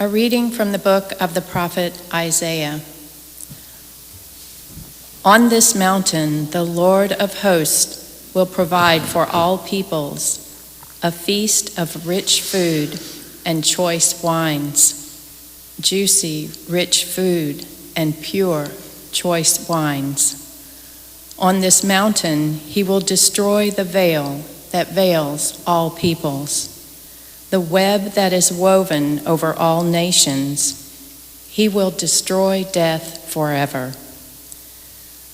A reading from the book of the prophet Isaiah. On this mountain, the Lord of hosts will provide for all peoples a feast of rich food and choice wines, juicy, rich food and pure, choice wines. On this mountain, he will destroy the veil that veils all peoples. The web that is woven over all nations, he will destroy death forever.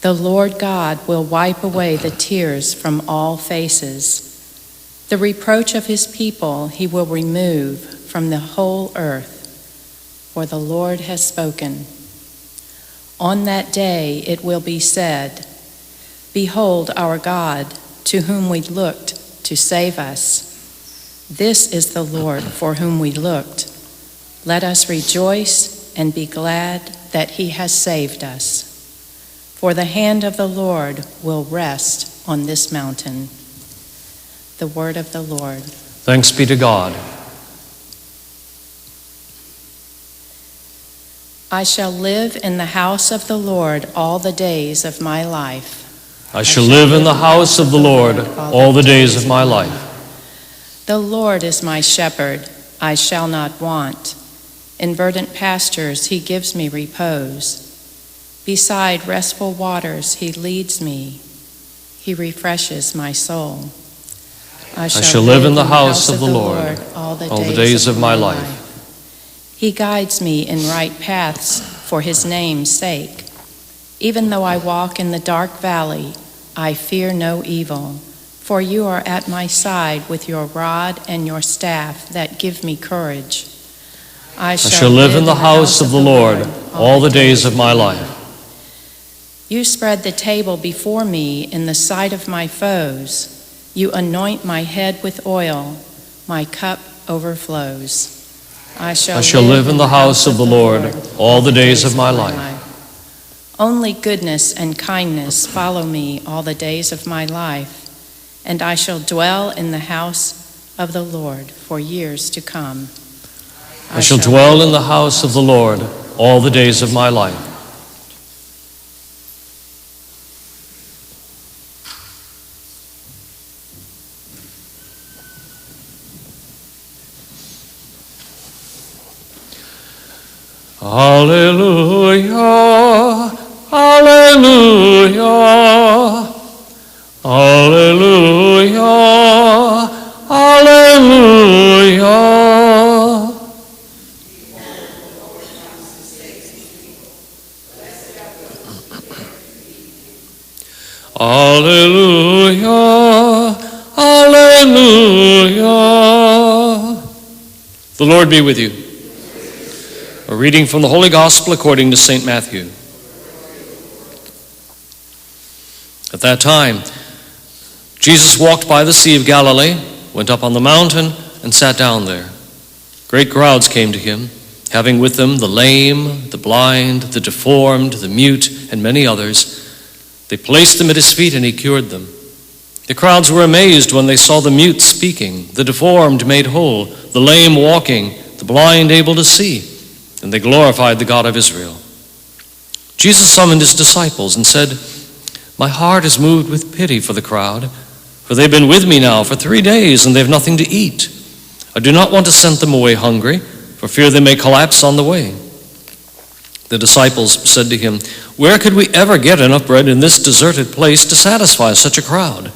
The Lord God will wipe away the tears from all faces. The reproach of his people he will remove from the whole earth, for the Lord has spoken. On that day it will be said, "Behold our God, to whom we looked to save us. This is the Lord for whom we looked. Let us rejoice and be glad that he has saved us. For the hand of the Lord will rest on this mountain." The word of the Lord. Thanks be to God. I shall live in the house of the Lord all the days of my life. I shall live in the house of the Lord all the days of my life. The Lord is my shepherd, I shall not want. In verdant pastures he gives me repose. Beside restful waters he leads me. He refreshes my soul. I shall live in the house of the Lord all the days of my life. He guides me in right paths for his name's sake. Even though I walk in the dark valley, I fear no evil. For you are at my side with your rod and your staff that give me courage. I shall live in the house of the Lord all the days of my life. You spread the table before me in the sight of my foes. You anoint my head with oil. My cup overflows. I shall live in the house of the Lord all the days of my life. Only goodness and kindness follow me all the days of my life, and I shall dwell in the house of the Lord for years to come. I shall dwell in the house of the Lord all the days of my life. Hallelujah, hallelujah. Hallelujah, hallelujah. Hallelujah, hallelujah. The Lord be with you. A reading from the Holy Gospel according to St. Matthew. At that time, Jesus walked by the Sea of Galilee, went up on the mountain, and sat down there. Great crowds came to him, having with them the lame, the blind, the deformed, the mute, and many others. They placed them at his feet, and he cured them. The crowds were amazed when they saw the mute speaking, the deformed made whole, the lame walking, the blind able to see, and they glorified the God of Israel. Jesus summoned his disciples and said, "My heart is moved with pity for the crowd, for they've been with me now for 3 days, and they have nothing to eat. I do not want to send them away hungry, for fear they may collapse on the way." The disciples said to him, "Where could we ever get enough bread in this deserted place to satisfy such a crowd?"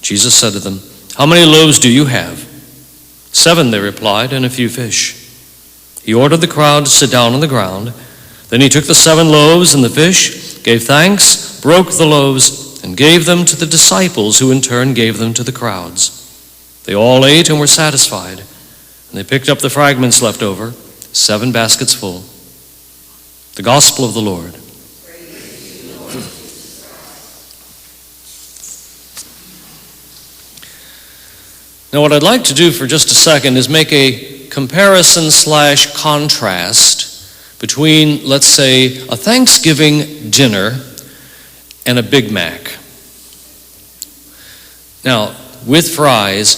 Jesus said to them, "How many loaves do you have?" 7, they replied, "and a few fish." He ordered the crowd to sit down on the ground. Then he took the 7 loaves and the fish, gave thanks, broke the loaves, and gave them to the disciples, who in turn gave them to the crowds. They all ate and were satisfied, and they picked up the fragments left over, 7 baskets full. The Gospel of the Lord. Now, what I'd like to do for just a second is make a comparison/contrast between, let's say, a Thanksgiving dinner and a Big Mac. Now, with fries,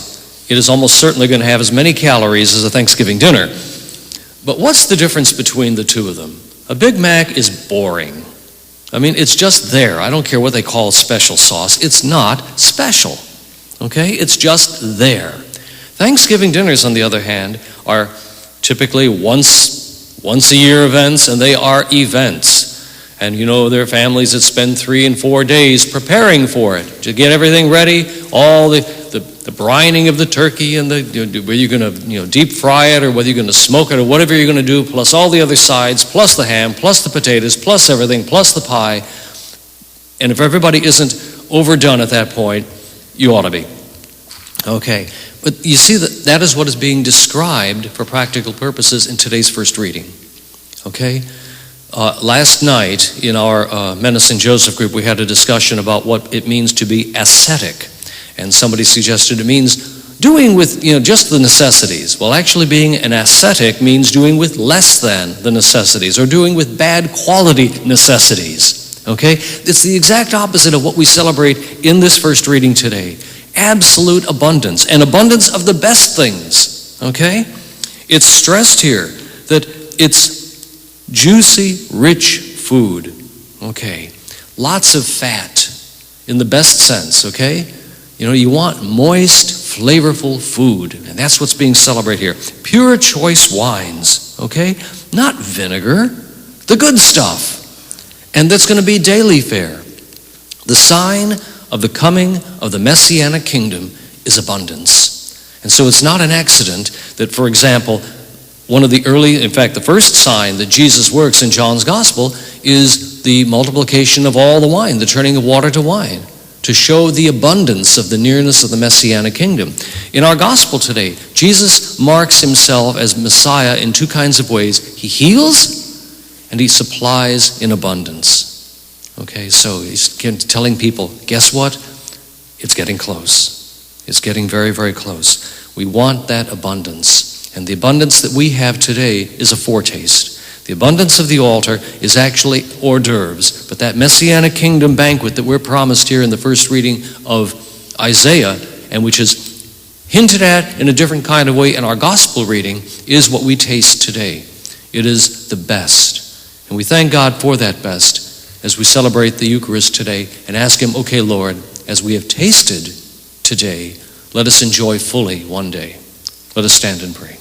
it is almost certainly going to have as many calories as a Thanksgiving dinner. But what's the difference between the two of them? A Big Mac is boring. I mean, it's just there. I don't care what they call special sauce. It's not special. Okay? It's just there. Thanksgiving dinners, on the other hand, are typically once a year events, and they are events. And you know, there are families that spend 3 and 4 days preparing for it, to get everything ready, all the brining of the turkey, and whether you're going to deep fry it or whether you're going to smoke it or whatever you're going to do, plus all the other sides, plus the ham, plus the potatoes, plus everything, plus the pie. And if everybody isn't overdone at that point, you ought to be. Okay, but you see that is what is being described for practical purposes in today's first reading. Okay? Last night in our Menace and Joseph group, we had a discussion about what it means to be ascetic. And somebody suggested it means doing with just the necessities. Well, actually being an ascetic means doing with less than the necessities, or doing with bad quality necessities. Okay? It's the exact opposite of what we celebrate in this first reading today. Absolute abundance, and abundance of the best things. Okay? It's stressed here that it's juicy, rich food. Okay? Lots of fat in the best sense. Okay? You want moist, flavorful food, and that's what's being celebrated here. Pure choice wines, okay? Not vinegar, the good stuff. And that's going to be daily fare. The sign of the coming of the Messianic kingdom is abundance. And so it's not an accident that, for example, the first sign that Jesus works in John's gospel is the multiplication of all the wine, the turning of water to wine, to show the abundance of the nearness of the Messianic kingdom. In our gospel today, Jesus marks himself as Messiah in 2 kinds of ways. He heals and he supplies in abundance. Okay, so he's telling people, guess what? It's getting close. It's getting very, very close. We want that abundance. And the abundance that we have today is a foretaste. The abundance of the altar is actually hors d'oeuvres, but that Messianic kingdom banquet that we're promised here in the first reading of Isaiah, and which is hinted at in a different kind of way in our gospel reading, is what we taste today. It is the best. And we thank God for that best as we celebrate the Eucharist today and ask him, okay, Lord, as we have tasted today, let us enjoy fully one day. Let us stand and pray.